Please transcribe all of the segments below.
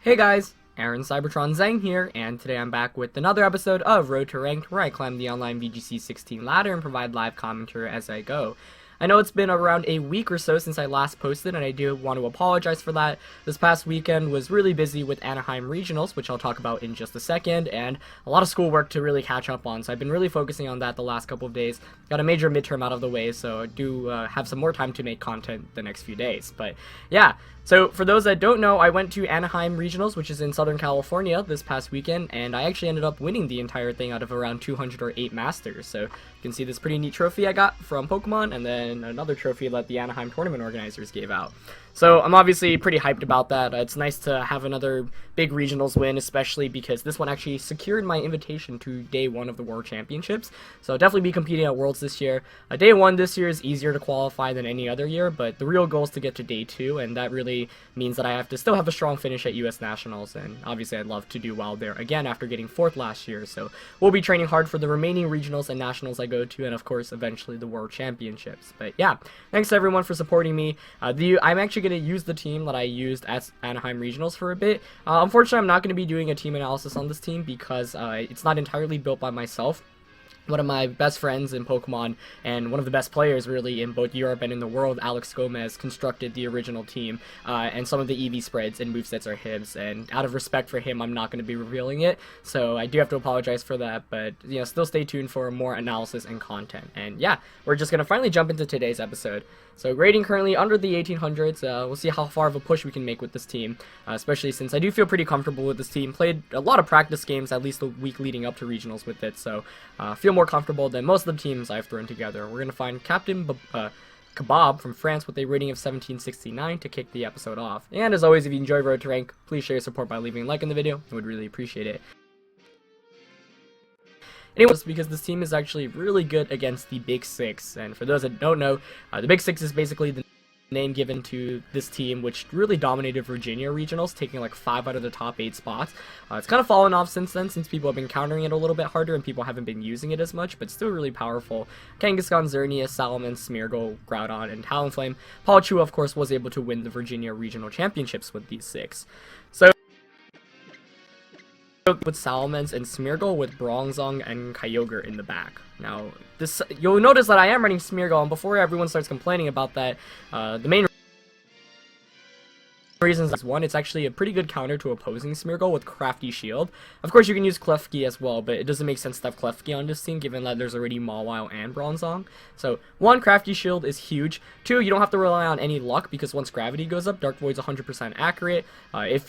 Hey guys, Aaron Cybertron Zhang here, and today I'm back with another episode of Road to Ranked, where I climb the online VGC 16 ladder and provide live commentary as I go. I know it's been around a week or so since I last posted, and I do want to apologize for that. This past weekend was really busy with Anaheim Regionals, which I'll talk about in just a second, and a lot of schoolwork to really catch up on, so I've been really focusing on that the last couple of days. Got a major midterm out of the way, so I do have some more time to make content the next few days. But yeah, so for those that don't know, I went to Anaheim Regionals, which is in Southern California, this past weekend, and I actually ended up winning the entire thing out of around 208 Masters. So you can see this pretty neat trophy I got from Pokemon, and then another trophy that the Anaheim tournament organizers gave out. So I'm obviously pretty hyped about that. It's nice to have another big regionals win, especially because this one actually secured my invitation to day one of the World Championships. So I'll definitely be competing at Worlds this year. Day one this year is easier to qualify than any other year, but the real goal is to get to day two, and that really means that I have to still have a strong finish at US Nationals, and obviously I'd love to do well there again after getting 4th last year. So we'll be training hard for the remaining regionals and nationals I go to, and of course eventually the World Championships. But yeah, thanks to everyone for supporting me. I'm actually going to use the team that I used at Anaheim Regionals for a bit. Unfortunately, I'm not going to be doing a team analysis on this team because it's not entirely built by myself. One of my best friends in Pokemon and one of the best players really in both Europe and in the world, Alex Gomez, constructed the original team, and some of the EV spreads and movesets are his, and out of respect for him, I'm not going to be revealing it, so I do have to apologize for that, but you know, still stay tuned for more analysis and content. And yeah, we're just going to finally jump into today's episode. So rating currently under the 1800s, we'll see how far of a push we can make with this team, especially since I do feel pretty comfortable with this team. Played a lot of practice games, at least the week leading up to regionals with it, so feel more comfortable than most of the teams I've thrown together. We're going to find Captain Kebab from France with a rating of 1769 to kick the episode off. And as always, if you enjoy Road to Rank, please share your support by leaving a like in the video. I would really appreciate it. Anyways, because this team is actually really good against the Big Six, and for those that don't know, the Big Six is basically the name given to this team, which really dominated Virginia regionals, taking like 5 out of the top 8 spots. It's kind of fallen off since then, since people have been countering it a little bit harder and people haven't been using it as much, but still really powerful. Kangaskhan, Xerneas, Salamence, Smeargle, Groudon, and Talonflame. Palachua, of course, was able to win the Virginia regional championships with these 6. So with Salamence and Smeargle with Bronzong and Kyogre in the back. Now, this you'll notice that I am running Smeargle, and before everyone starts complaining about that, the main reasons is, one, it's actually a pretty good counter to opposing Smeargle with Crafty Shield. Of course, you can use Klefki as well, but it doesn't make sense to have Klefki on this team, given that there's already Mawile and Bronzong. So, 1, Crafty Shield is huge. 2, you don't have to rely on any luck, because once Gravity goes up, Dark Void's 100% accurate.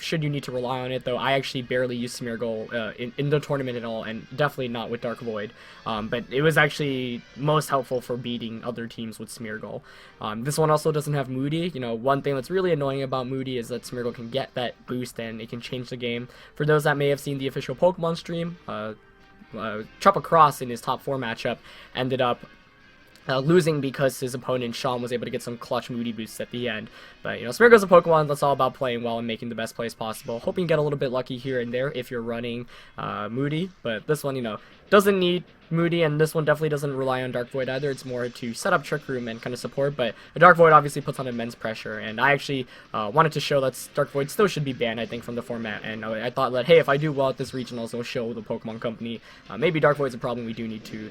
Should you need to rely on it, though, I actually barely use Smeargle in the tournament at all, and definitely not with Dark Void. But it was actually most helpful for beating other teams with Smeargle. This one also doesn't have Moody. You know, one thing that's really annoying about Moody is that Smeargle can get that boost and it can change the game. For those that may have seen the official Pokemon stream, Chupacross in his top 4 matchup ended up losing because his opponent Sean was able to get some clutch Moody boosts at the end. But you know, Smeargle's a Pokemon that's all about playing well and making the best plays possible. Hoping you get a little bit lucky here and there if you're running Moody, but this one, you know, doesn't need Moody, and this one definitely doesn't rely on Dark Void either. It's more to set up Trick Room and kind of support, but a Dark Void obviously puts on immense pressure, and I actually wanted to show that Dark Void still should be banned, I think, from the format, and I thought that, hey, if I do well at this regionals, it'll show the Pokemon Company maybe Dark Void's a problem we do need to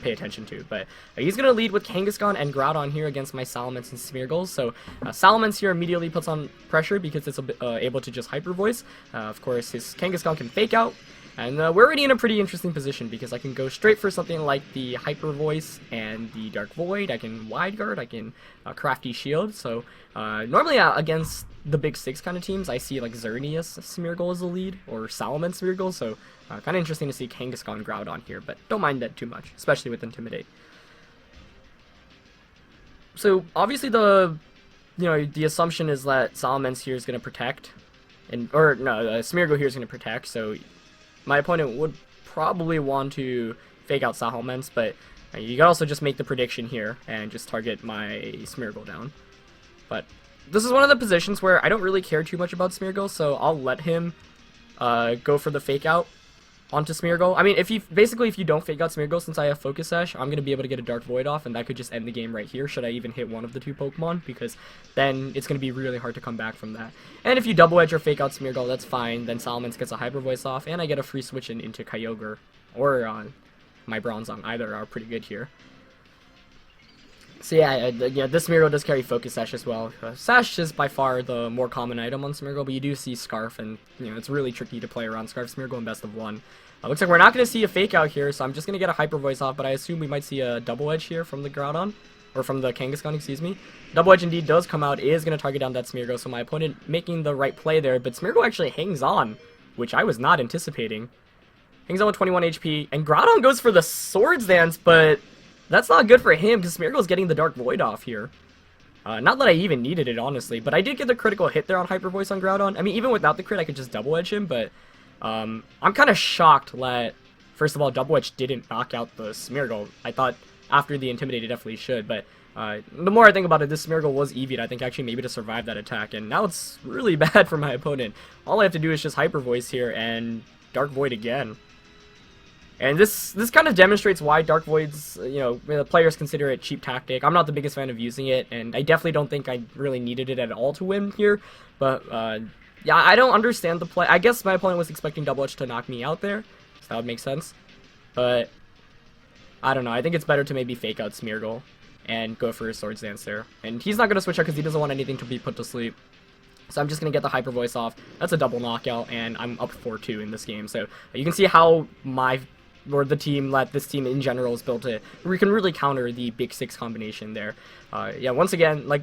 pay attention to. But he's going to lead with Kangaskhan and Groudon here against my Salamence and Smeargle. So Salamence here immediately puts on pressure because it's able to just Hyper Voice. Of course, his Kangaskhan can Fake Out. And we're already in a pretty interesting position because I can go straight for something like the Hyper Voice and the Dark Void. I can Wide Guard, I can Crafty Shield. So normally against the Big Six kind of teams, I see like Xerneas Smeargle as the lead, or Salamence Smeargle. So kind of interesting to see Kangaskhan Groudon here, but don't mind that too much, especially with Intimidate. So obviously the assumption is that Salamence here is going to protect, Smeargle here is going to protect. So my opponent would probably want to Fake Out Salamence, but you can also just make the prediction here and just target my Smeargle down. But this is one of the positions where I don't really care too much about Smeargle, so I'll let him go for the Fake Out onto Smeargle. I mean, if you don't fake out Smeargle, since I have Focus Sash, I'm gonna be able to get a Dark Void off, and that could just end the game right here. Should I even hit one of the two Pokemon, because then it's gonna be really hard to come back from that. And if you double edge or fake out Smeargle, that's fine. Then Salamence gets a Hyper Voice off, and I get a free switch into Kyogre or my Bronzong. Either are pretty good here. So yeah, this Smeargle does carry Focus Sash as well. Sash is by far the more common item on Smeargle, but you do see Scarf, and it's really tricky to play around Scarf Smeargle in best of one. Looks like we're not going to see a Fake Out here, so I'm just going to get a Hyper Voice off, but I assume we might see a Double Edge here from the Groudon, or from the Kangaskhan, excuse me. Double Edge indeed does come out, is going to target down that Smeargle, so my opponent making the right play there, but Smeargle actually hangs on, which I was not anticipating. Hangs on with 21 HP, and Groudon goes for the Swords Dance, but that's not good for him, because Smeargle's getting the Dark Void off here. Not that I even needed it, honestly, but I did get the critical hit there on Hyper Voice on Groudon. I mean, even without the crit, I could just Double Edge him, but I'm kind of shocked that, first of all, Double Edge didn't knock out the Smeargle. I thought after the Intimidate, it definitely should, but the more I think about it, this Smeargle was EV'd, I think, actually, maybe to survive that attack, and now it's really bad for my opponent. All I have to do is just Hyper Voice here and Dark Void again. And this kind of demonstrates why Dark Voids, the players consider it cheap tactic. I'm not the biggest fan of using it, and I definitely don't think I really needed it at all to win here. But, yeah, I don't understand the play. I guess my opponent was expecting Double Edge to knock me out there, so that would make sense. But, I don't know. I think it's better to maybe fake out Smeargle and go for his Swords Dance there. And he's not going to switch out because he doesn't want anything to be put to sleep. So I'm just going to get the Hyper Voice off. That's a double knockout, and I'm up 4-2 in this game. So you can see how this team in general is built to, we can really counter the Big Six combination there. Yeah, once again, like,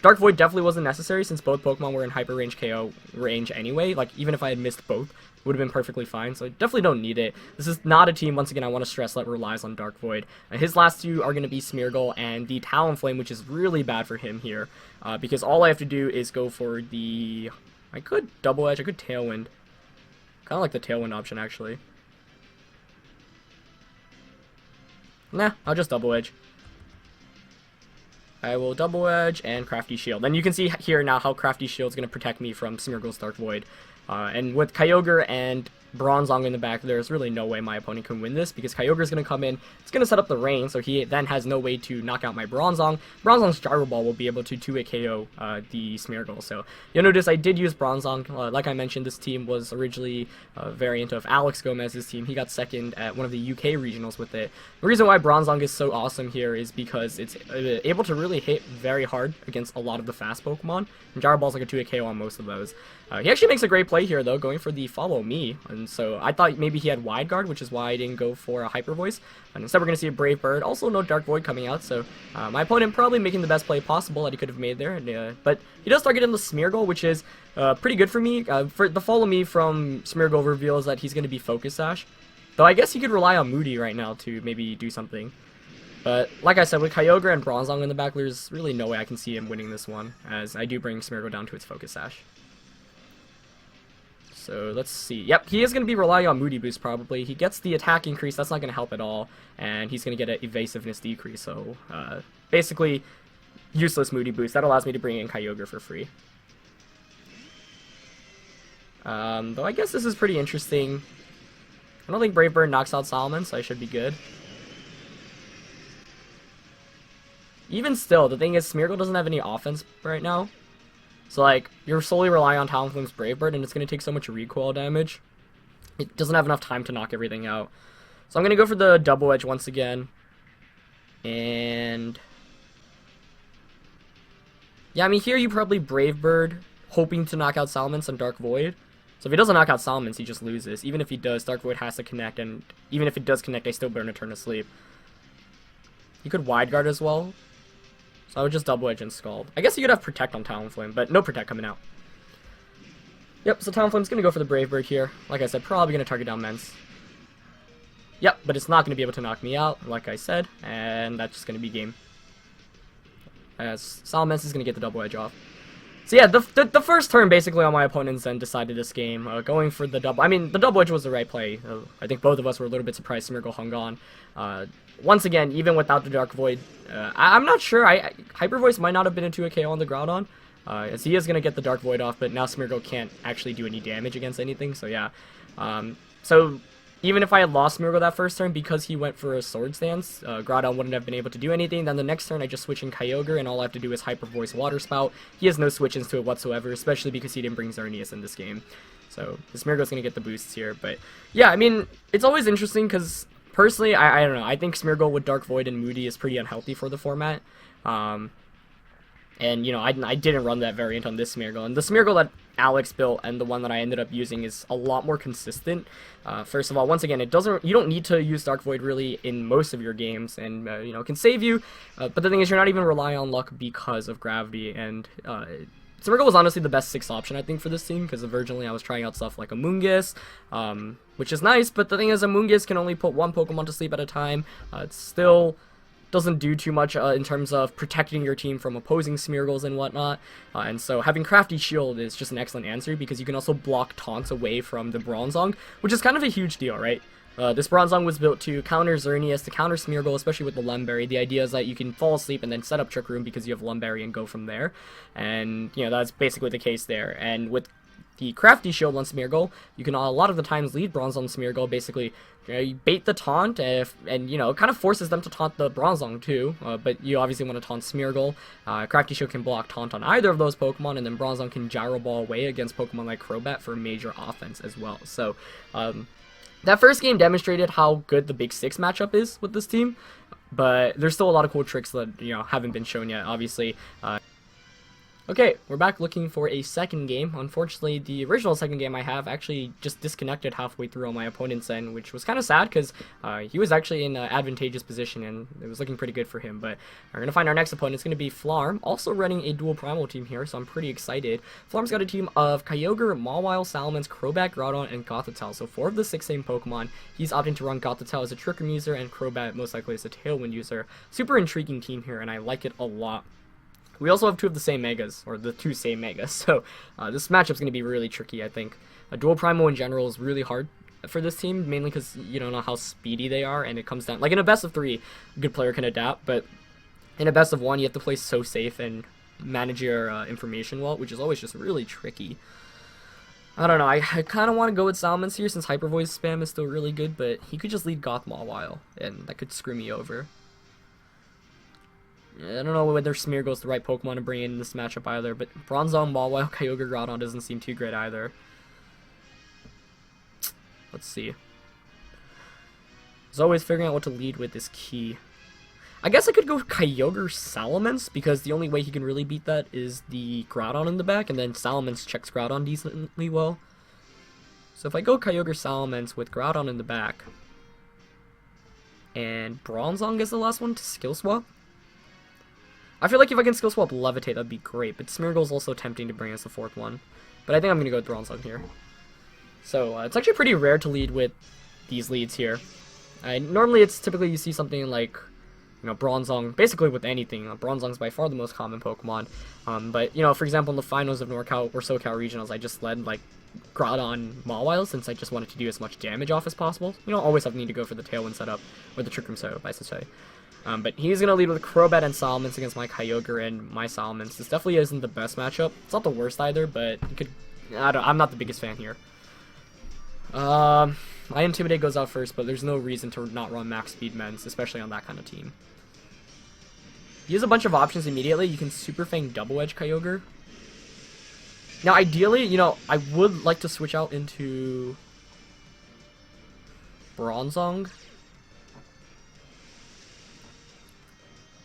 Dark Void definitely wasn't necessary since both Pokemon were in Hyper Range KO range anyway. Like, even if I had missed both, it would have been perfectly fine, so I definitely don't need it. This is not a team, once again, I want to stress, that relies on Dark Void. His last two are going to be Smeargle and the Talonflame, which is really bad for him here, because all I have to do is go for the... I could Double Edge, I could Tailwind. Kind of like the Tailwind option, actually. Nah, I'll just Double Edge. I will Double Edge and Crafty Shield. And you can see here now how Crafty Shield is going to protect me from Smeargle's Dark Void. And with Kyogre and Bronzong in the back, there's really no way my opponent can win this, because Kyogre is going to come in, it's going to set up the rain, so he then has no way to knock out my Bronzong. Bronzong's Gyro Ball will be able to 2-hit KO the Smeargle. So you'll notice I did use Bronzong. Like I mentioned, this team was originally a variant of Alex Gomez's team. He got second at one of the UK regionals with it. The reason why Bronzong is so awesome here is because it's able to really hit very hard against a lot of the fast Pokemon, and Gyro Ball's like a 2-hit KO on most of those. He actually makes a great play here, though, going for the Follow Me, and so I thought maybe he had Wide Guard, which is why I didn't go for a Hyper Voice, and instead we're going to see a Brave Bird. Also no Dark Void coming out, so my opponent probably making the best play possible that he could have made there, and, but he does target in the Smeargle, which is pretty good for me. For the Follow Me from Smeargle reveals that he's going to be Focus Sash, though I guess he could rely on Moody right now to maybe do something. But, like I said, with Kyogre and Bronzong in the back, there's really no way I can see him winning this one, as I do bring Smeargle down to its Focus Sash. So, let's see. Yep, he is going to be relying on Moody Boost, probably. He gets the attack increase, that's not going to help at all, and he's going to get an evasiveness decrease, so, basically, useless Moody Boost. That allows me to bring in Kyogre for free. Though I guess this is pretty interesting. I don't think Brave Bird knocks out Salamence, so I should be good. Even still, the thing is, Smeargle doesn't have any offense right now. So, like, you're solely relying on Talonflame's Brave Bird, and it's going to take so much recoil damage. It doesn't have enough time to knock everything out. So I'm going to go for the Double Edge once again. And... yeah, I mean, here you probably Brave Bird, hoping to knock out Salamence and Dark Void. So if he doesn't knock out Salamence, he just loses. Even if he does, Dark Void has to connect, and even if it does connect, I still burn a turn of sleep. You could Wide Guard as well. So I would just Double Edge and Scald. I guess you could have Protect on Talonflame, but no Protect coming out. Yep, so Talonflame's going to go for the Brave Bird here. Like I said, probably going to target down Mence. Yep, but it's not going to be able to knock me out, like I said, and that's just going to be game. As Salamence is going to get the Double Edge off. So yeah, the first turn basically on my opponent's end decided this game. Going for the double, I mean, the Double Edge was the right play. I think both of us were a little bit surprised Smeargle hung on. Once again, even without the Dark Void, I'm not sure. Hyper Voice might not have been into a KO on the Groudon, as he is going to get the Dark Void off, but now Smeargle can't actually do any damage against anything, so yeah. So even if I had lost Smeargle that first turn, because he went for a Sword Stance, Groudon wouldn't have been able to do anything. Then the next turn I just switch in Kyogre, and all I have to do is Hyper Voice Water Spout. He has no switch-ins to it whatsoever, especially because he didn't bring Xerneas in this game. So the Smeargle's going to get the boosts here. But yeah, I mean, it's always interesting because personally, I don't know. I think Smeargle with Dark Void and Moody is pretty unhealthy for the format. And, you know, I didn't run that variant on this Smeargle. And the Smeargle that Alex built and the one that I ended up using is a lot more consistent. First of all, once again, you don't need to use Dark Void really in most of your games, and, you know, it can save you. But the thing is, you're not even relying on luck because of gravity. And Smeargle was honestly the best 6th option, I think, for this team, because originally I was trying out stuff like Amoonguss, which is nice, but the thing is, Amoonguss can only put one Pokemon to sleep at a time. It's still doesn't do too much in terms of protecting your team from opposing Smeargles and whatnot, and so having Crafty Shield is just an excellent answer, because you can also block taunts away from the Bronzong, which is kind of a huge deal, right? This Bronzong was built to counter Xerneas, to counter Smeargle, especially with the Lumberry. The idea is that you can fall asleep and then set up Trick Room because you have Lumberry and go from there, and, you know, that's basically the case there. And with the Crafty Shield on Smeargle, you can a lot of the times lead Bronzong Smeargle. Basically, you bait the taunt, and, you know, it kind of forces them to taunt the Bronzong too, but you obviously want to taunt Smeargle. Crafty Shield can block taunt on either of those Pokemon, and then Bronzong can Gyro Ball away against Pokemon like Crobat for major offense as well. So, that first game demonstrated how good the Big Six matchup is with this team, but there's still a lot of cool tricks that, you know, haven't been shown yet, obviously. Okay, we're back looking for a second game. Unfortunately, the original second game I have actually just disconnected halfway through on my opponent's end, which was kind of sad because he was actually in an advantageous position and it was looking pretty good for him. But we're going to find our next opponent. It's going to be Flarm, also running a dual primal team here, so I'm pretty excited. Flarm's got a team of Kyogre, Mawile, Salamence, Crobat, Groudon, and Gothitelle. So 4 of the 6 same Pokemon. He's opting to run Gothitelle as a Trick Room user and Crobat most likely as a Tailwind user. Super intriguing team here, and I like it a lot. We also have 2 of the same Megas, or the 2 same Megas, so this matchup's going to be really tricky, I think. A dual Primal in general is really hard for this team, mainly because you don't know how speedy they are, and it comes down... Like, in a best of 3, a good player can adapt, but in a best of 1, you have to play so safe and manage your information well, which is always just really tricky. I don't know, I kind of want to go with Salamence here, since Hyper Voice spam is still really good, but he could just lead Goth Mawile, and that could screw me over. I don't know whether Smeargle's the right Pokemon to bring in this matchup either, but Bronzong, Mawile, Kyogre, Groudon doesn't seem too great either. Let's see. As always, figuring out what to lead with is key. I guess I could go Kyogre Salamence, because the only way he can really beat that is the Groudon in the back, and then Salamence checks Groudon decently well. So if I go Kyogre Salamence with Groudon in the back, and Bronzong is the last one to skill swap, I feel like if I can skill swap Levitate, that'd be great, but Smeargle's also tempting to bring us the 4th one. But I think I'm going to go with Bronzong here. So, it's actually pretty rare to lead with these leads here. Normally, it's typically you see something like, you know, Bronzong, basically with anything. Bronzong's by far the most common Pokemon. But, you know, for example, in the finals of NorCal or SoCal Regionals, I just led, like, Groudon Mawile, since I just wanted to do as much damage off as possible. You don't always need to go for the Tailwind setup, or the Trick Room setup, I should say. But he's going to lead with Crobat and Salamence against my Kyogre and my Salamence. This definitely isn't the best matchup. It's not the worst either, but it could, I'm not the biggest fan here. My Intimidate goes out first, but there's no reason to not run max speed Mens, especially on that kind of team. He has a bunch of options immediately. You can Super Fang Double Edge Kyogre. Now, ideally, you know, I would like to switch out into Bronzong.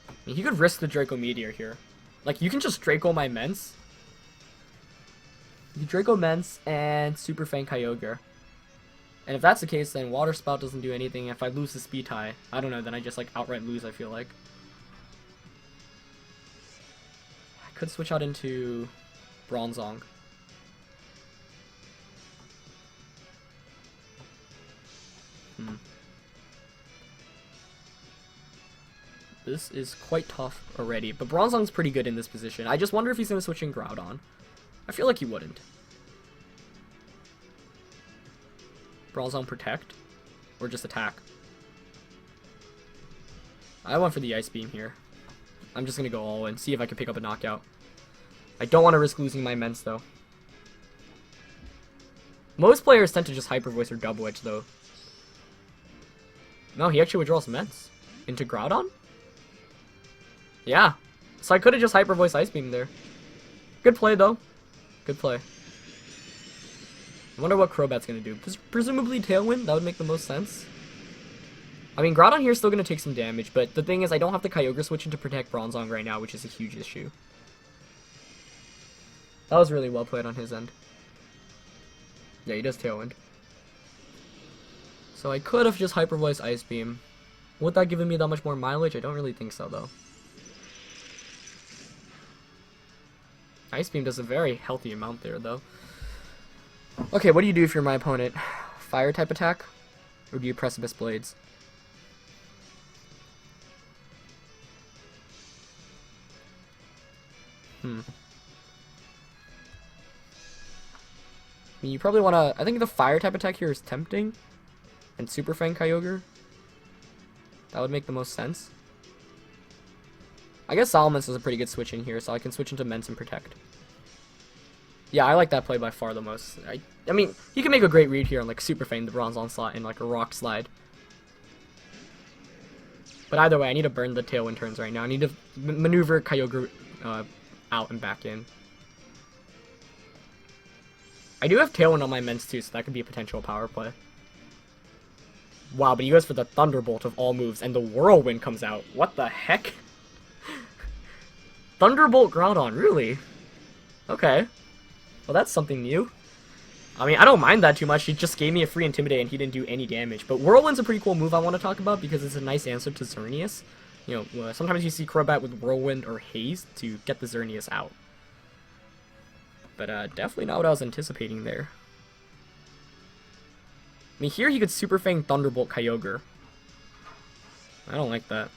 I mean, he could risk the Draco Meteor here. Like, you can just Draco my Mence. You Draco Mence and Super Fang Kyogre. And if that's the case, then Water Spout doesn't do anything. If I lose the speed tie, I don't know, then I just, like, outright lose, I feel like. I could switch out into Bronzong. This is quite tough already, but Bronzong's pretty good in this position. I just wonder if he's going to switch in Groudon. I feel like he wouldn't. Bronzong Protect? Or just Attack? I went for the Ice Beam here. I'm just going to go all in, see if I can pick up a knockout. I don't want to risk losing my Mence, though. Most players tend to just Hyper Voice or Double Edge, though. No, he actually withdraws Mets. Into Groudon? Yeah. So I could have just Hyper Voice Ice Beam there. Good play, though. Good play. I wonder what Crobat's gonna do. Presumably Tailwind? That would make the most sense. I mean, Groudon here is still gonna take some damage, but the thing is, I don't have the Kyogre switch in to protect Bronzong right now, which is a huge issue. That was really well played on his end. Yeah, he does Tailwind. So I could have just Hyper Voice Ice Beam. Would that give me that much more mileage? I don't really think so, though. Ice Beam does a very healthy amount there, though. Okay, what do you do if you're my opponent? Fire type attack? Or do you Precipice Blades? I mean, you probably want to... I think the fire type attack here is tempting. And Super Fang Kyogre. That would make the most sense. I guess Salamence is a pretty good switch in here, so I can switch into Mence and Protect. Yeah, I like that play by far the most. I mean, you can make a great read here on like Super Fang, the Bronzong slot, and like a Rock Slide. But either way, I need to burn the Tailwind turns right now. I need to maneuver Kyogre out and back in. I do have Tailwind on my Mence too, so that could be a potential power play. Wow, but he goes for the Thunderbolt of all moves, and the Whirlwind comes out. What the heck? Thunderbolt Groudon, really? Okay. Well, that's something new. I mean, I don't mind that too much. He just gave me a free Intimidate, and he didn't do any damage. But Whirlwind's a pretty cool move I want to talk about, because it's a nice answer to Xerneas. You know, sometimes you see Crobat with Whirlwind or Haze to get the Xerneas out. But definitely not what I was anticipating there. I mean, here he could Super Fang Thunderbolt Kyogre. I don't like that.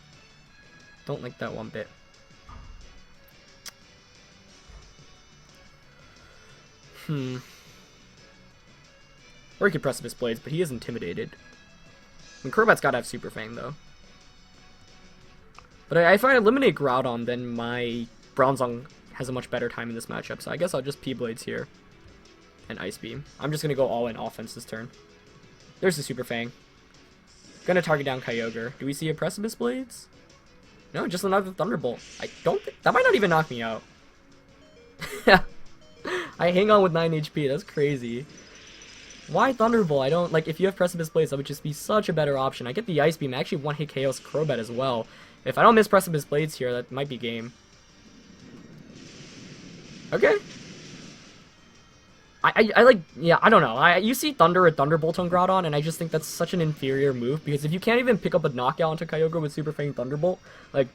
Don't like that one bit. Or he could Precipice Blades, but he is intimidated. I mean, Crobat's gotta have Super Fang, though. But if I eliminate Groudon, then my Bronzong has a much better time in this matchup, so I guess I'll just P-Blades here. And Ice Beam. I'm just gonna go all in offense this turn. There's the Super Fang. Gonna target down Kyogre. Do we see a Precipice Blades? No, just another Thunderbolt. I don't think... That might not even knock me out. Yeah. I hang on with 9 HP. That's crazy. Why Thunderbolt? I don't... Like, if you have Precipice Blades, that would just be such a better option. I get the Ice Beam. I actually one-hit KO's Crobat as well. If I don't miss Precipice Blades here, that might be game. Okay. I like, yeah, I don't know. You see Thunder or Thunderbolt on Groudon, and I just think that's such an inferior move, because if you can't even pick up a knockout onto Kyogre with Super Fang Thunderbolt, like,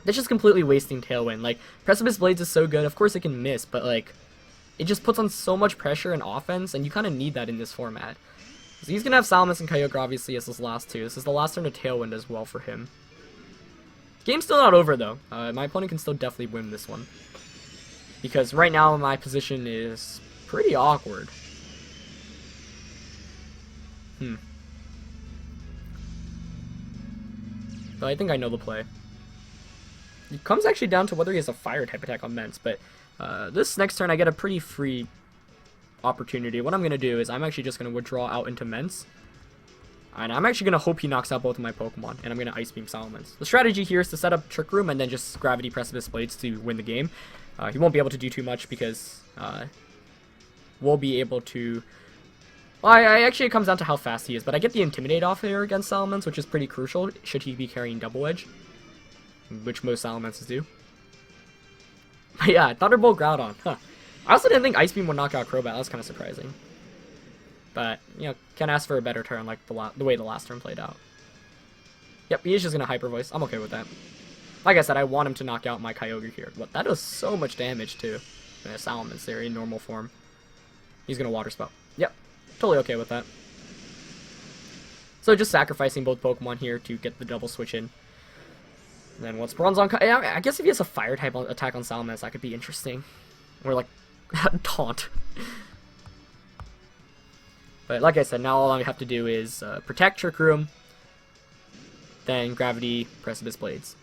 that's just completely wasting Tailwind. Like, Precipice Blades is so good, of course it can miss, but like, it just puts on so much pressure in offense, and you kind of need that in this format. So he's gonna have Salamence and Kyogre, obviously, as his last two. This is the last turn of Tailwind as well for him. Game's still not over, though. My opponent can still definitely win this one. Because right now, my position is pretty awkward. But I think I know the play. It comes actually down to whether he has a fire type attack on Mence, but this next turn I get a pretty free opportunity. What I'm going to do is I'm actually just going to withdraw out into Mence. And I'm actually going to hope he knocks out both of my Pokemon, and I'm going to Ice Beam Salamence. The strategy here is to set up Trick Room and then just Gravity Precipice Blades to win the game. He won't be able to do too much because we'll be able to... Well, actually, it comes down to how fast he is, but I get the Intimidate off here against Salamence, which is pretty crucial, should he be carrying Double Edge, which most Salamences do. But yeah, Thunderbolt Groudon, huh. I also didn't think Ice Beam would knock out Crobat, that was kind of surprising. But, you know, can't ask for a better turn like the way the last turn played out. Yep, he is just going to Hyper Voice, I'm okay with that. Like I said, I want him to knock out my Kyogre here, but that does so much damage too. Salamence there in normal form. He's going to Water Spout. Yep. Totally okay with that. So just sacrificing both Pokemon here to get the double switch in. And then once Bronzong... I guess if he has a fire type attack on Salamence, that could be interesting. Or like, taunt. But like I said, now all I have to do is protect Trick Room, then Gravity Precipice Blades.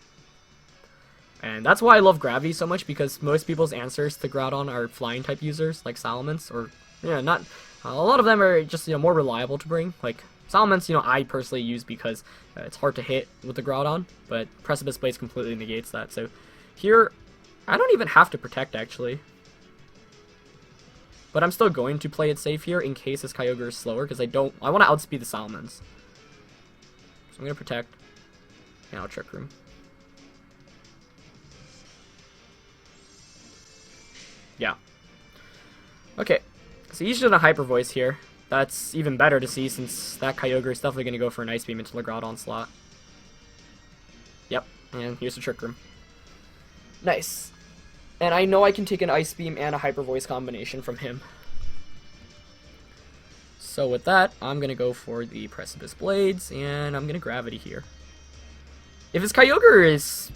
And that's why I love Gravity so much, because most people's answers to Groudon are flying type users, like Salamence, or, you know, not... a lot of them are just, you know, more reliable to bring. Like, Salamence, you know, I personally use because it's hard to hit with the Groudon, but Precipice Blades completely negates that. So here, I don't even have to protect, actually. But I'm still going to play it safe here in case this Kyogre is slower, because I want to outspeed the Salamence. So I'm going to protect, and I'll Trick Room. Yeah. Okay, so he's just a Hyper Voice here. That's even better to see since that Kyogre is definitely going to go for an Ice Beam into the Groudon slot. Yep, and here's the Trick Room. Nice. And I know I can take an Ice Beam and a Hyper Voice combination from him. So with that, I'm going to go for the Precipice Blades, and I'm going to Gravity here. If his Kyogre is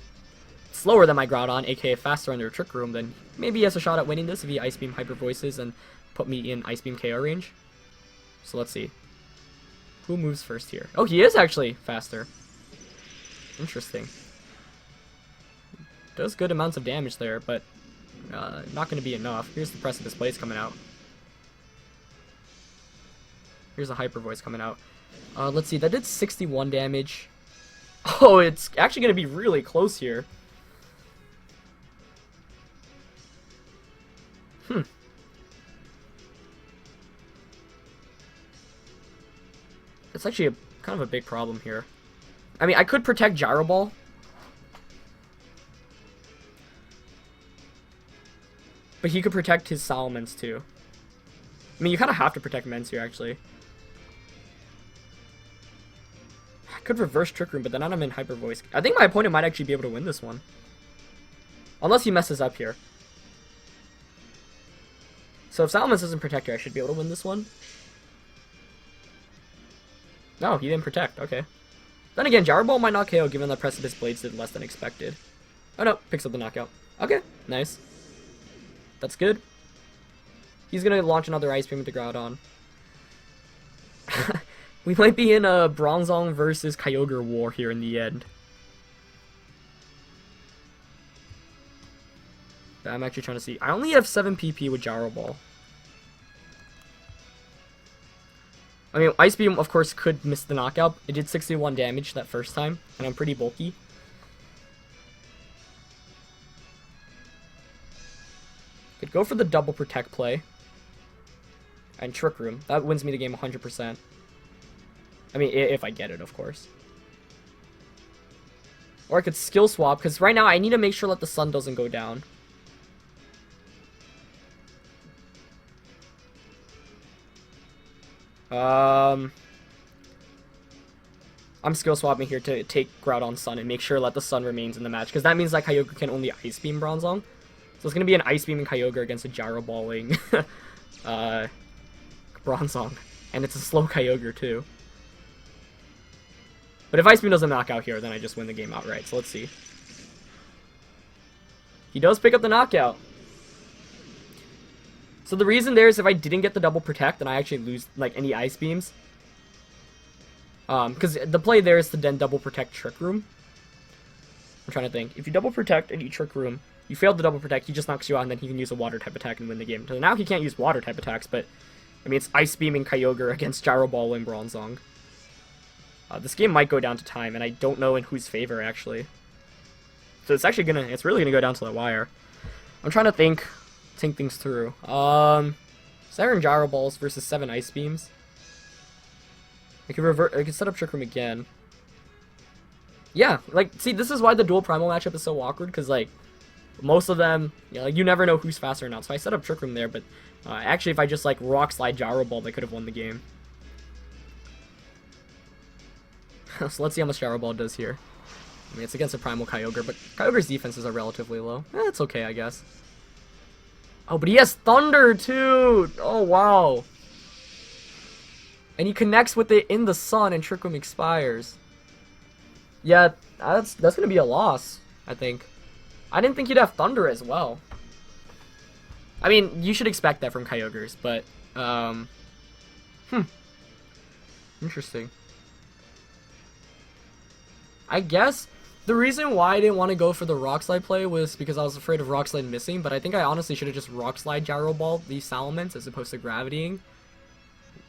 slower than my Groudon, aka faster under a Trick Room, then maybe he has a shot at winning this if he Ice Beam Hyper Voices and put me in Ice Beam KO range. So let's see. Who moves first here? Oh, he is actually faster. Interesting. Does good amounts of damage there, but not going to be enough. Here's the Precipice Blades coming out. Here's a Hyper Voice coming out. Let's see, that did 61 damage. Oh, it's actually going to be really close here. It's actually kind of a big problem here. I mean, I could protect Gyro Ball. But he could protect his Salamence too. I mean, you kind of have to protect Mens here, actually. I could reverse Trick Room, but then I'm in Hyper Voice. I think my opponent might actually be able to win this one. Unless he messes up here. So if Salamence doesn't protect here, I should be able to win this one. No, he didn't protect. Okay. Then again, Gyro Ball might not KO given that Precipice Blades did less than expected. Oh no, picks up the knockout. Okay, nice. That's good. He's gonna launch another Ice Beam with the Groudon. We might be in a Bronzong versus Kyogre war here in the end. I'm actually trying to see. I only have 7 PP with Gyro Ball. I mean, Ice Beam, of course, could miss the knockout. It did 61 damage that first time, and I'm pretty bulky. Could go for the double protect play. And Trick Room. That wins me the game 100%. I mean, if I get it, of course. Or I could skill swap, because right now I need to make sure that the sun doesn't go down. I'm skill swapping here to take Groudon Sun and make sure that the sun remains in the match, because that means that Kyogre can only Ice Beam Bronzong. So it's going to be an Ice Beam and Kyogre against a Gyro Balling Bronzong. And it's a slow Kyogre too. But if Ice Beam doesn't knock out here, then I just win the game outright. So let's see. He does pick up the knockout. So the reason there is if I didn't get the double protect, then I actually lose like any Ice Beams. Because the play there is to then double protect Trick Room. I'm trying to think. If you double protect and you Trick Room, you fail the double protect, he just knocks you out, and then he can use a water type attack and win the game. So now he can't use water type attacks, but I mean it's Ice Beaming Kyogre against Gyro Ball and Bronzong. This game might go down to time, and I don't know in whose favor actually. So it's actually it's really gonna go down to the wire. I'm trying to think things through. 7 Gyro Balls versus 7 Ice Beams. I could set up Trick Room again. Yeah, like, see, this is why the dual primal matchup is so awkward, because, like, most of them, you know, like, you never know who's faster or not. So I set up Trick Room there, but actually, if I just, like, Rock Slide Gyro Ball, they could have won the game. So let's see how much Gyro Ball does here. I mean, it's against a Primal Kyogre, but Kyogre's defenses are relatively low. It's okay, I guess. Oh, but he has Thunder, too! Oh, wow. And he connects with it in the sun, and Trick Room expires. Yeah, that's gonna be a loss, I think. I didn't think he'd have Thunder as well. I mean, you should expect that from Kyogres, but, Interesting. I guess the reason why I didn't want to go for the Rock Slide play was because I was afraid of Rock Slide missing, but I think I honestly should have just Rock Slide Gyro Ball these Salamence as opposed to Gravitying.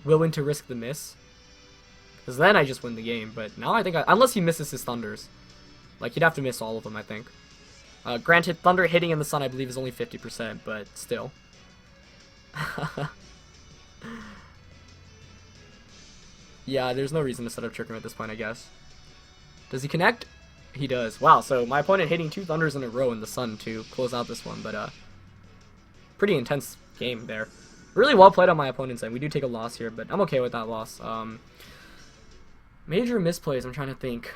Willing to risk the miss. Because then I just win the game. But now I think, unless he misses his Thunders. Like, he'd have to miss all of them, I think. Granted, Thunder hitting in the sun, I believe, is only 50%, but still. Yeah, there's no reason to set up Trick Room at this point, I guess. Does he connect? He does. Wow, so my opponent hitting 2 Thunders in a row in the sun to close out this one, but pretty intense game there. Really well played on my opponent's end. We do take a loss here, but I'm okay with that loss. Major misplays, I'm trying to think.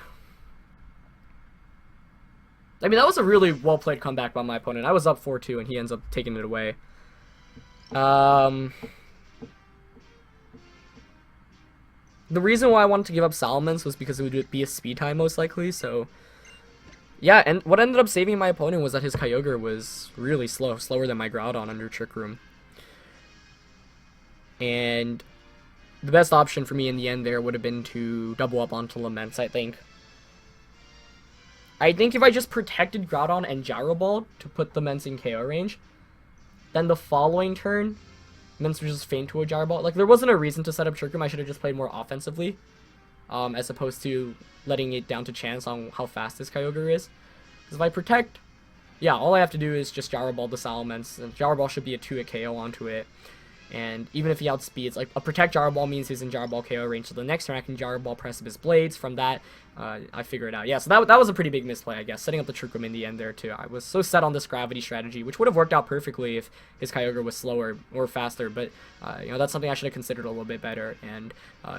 I mean, that was a really well played comeback by my opponent. I was up 4-2 and he ends up taking it away. The reason why I wanted to give up Salamence was because it would be a speed time most likely, so yeah, and what ended up saving my opponent was that his Kyogre was really slow, slower than my Groudon under Trick Room. And the best option for me in the end there would have been to double up onto Laments, I think. I think if I just protected Groudon and Gyro Ball to put the Mence in KO range, then the following turn, Mence would just faint to a Gyro Ball. Like, there wasn't a reason to set up Trick Room. I should have just played more offensively, as opposed to letting it down to chance on how fast this Kyogre is. Because if I protect, yeah, all I have to do is just Gyro Ball the Salamence, and Gyro Ball should be a 2-hit KO onto it. And even if he outspeeds, like, a Protect Gyro Ball means he's in Gyro Ball KO range, so the next turn I can Gyro Ball Precipice Blades. From that, I figure it out. Yeah, so that was a pretty big misplay, I guess, setting up the Trick Room in the end there, too. I was so set on this Gravity strategy, which would have worked out perfectly if his Kyogre was slower or faster, but, you know, that's something I should have considered a little bit better. And,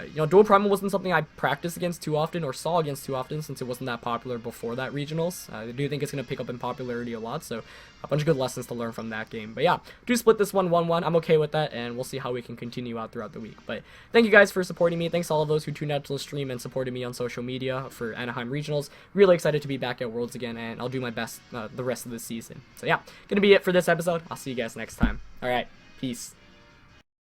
you know, Dual Primal wasn't something I practiced against too often or saw against too often since it wasn't that popular before that Regionals. I do think it's going to pick up in popularity a lot, so a bunch of good lessons to learn from that game. But yeah, do split this one 1-1. I'm okay with that, and we'll see how we can continue out throughout the week. But thank you guys for supporting me. Thanks to all of those who tuned out to the stream and supported me on social media for Anaheim Regionals. Really excited to be back at Worlds again, and I'll do my best the rest of the season. So yeah, gonna be it for this episode. I'll see you guys next time. Alright, peace.